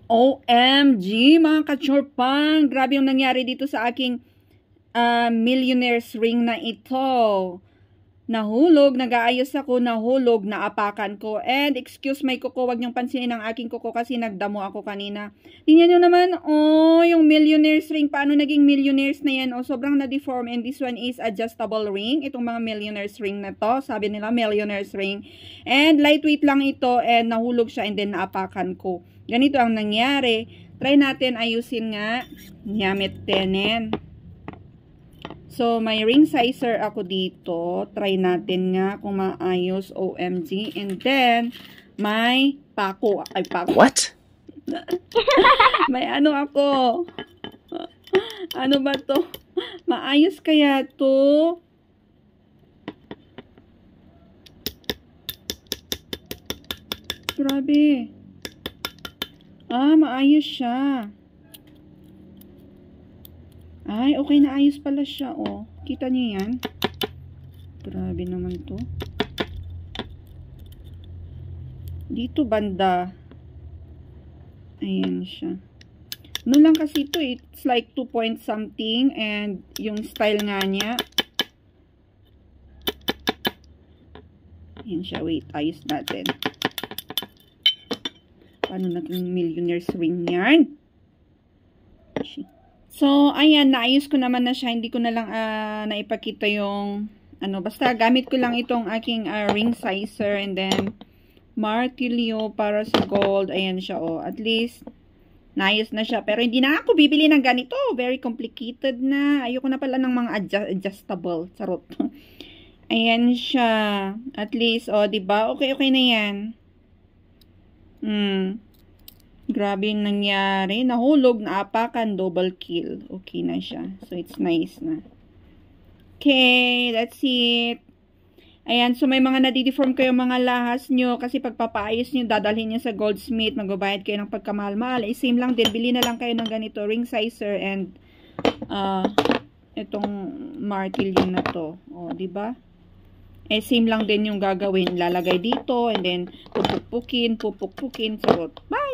OMG, mga kachorpang! Grabe yung nangyari dito sa aking millionaire's ring na ito. Nahulog, nag-aayos ako, nahulog, naapakan ko. And excuse my kuko, wag niyong pansinin ang aking kuko kasi nagdamo ako kanina. Tingnan niyo naman, oh, yung millionaire's ring. Paano naging millionaire's na yan? Oh, sobrang na-deform. And this one is adjustable ring. Itong mga millionaire's ring na to. Sabi nila, millionaire's ring. And lightweight lang ito. And nahulog siya and then naapakan ko. Ganito ang nangyari. Try natin ayusin nga. Nyamit tenen. So, may ring sizer ako dito. Try natin nga kung maayos. OMG. And then, may pako. Ay, pako. What? May ano ako. Ano ba to? Maayos kaya to? Grabe. Maayos siya. Ay, okay na ayos pala siya, oh. Kita niyo yan? Grabe naman to. Dito banda. Ayan siya. Ano lang kasi ito, it's like 2 point something and yung style nga niya. Ayan siya, wait, ayos natin. Paano natin millionaire's ring yan? So, ayan, naayos ko naman na siya. Hindi ko na lang naipakita yung, basta gamit ko lang itong aking ring sizer and then martilyo para sa gold. Ayan siya, oh. At least, naayos na siya. Pero hindi na ako bibili ng ganito. Very complicated na. Ayoko na pala ng mga adjustable. Charot. Ayan siya. At least, oh, diba? Okay na yan. Grabe yung nangyari. Nahulog, naapakan, double kill. Okay na siya. So, it's nice na. Okay, that's it. Ayan, so may mga nadideform kayo mga lahas nyo kasi pagpapaayos nyo, dadalhin nyo sa goldsmith, magbabayad kayo ng pagkamahal-mahal. Same lang din, bili na lang kayo ng ganito, ring sizer and itong martilyo na to. O, diba? Same lang din yung gagawin. Lalagay dito and then pupukpukin. Sarot. Bye!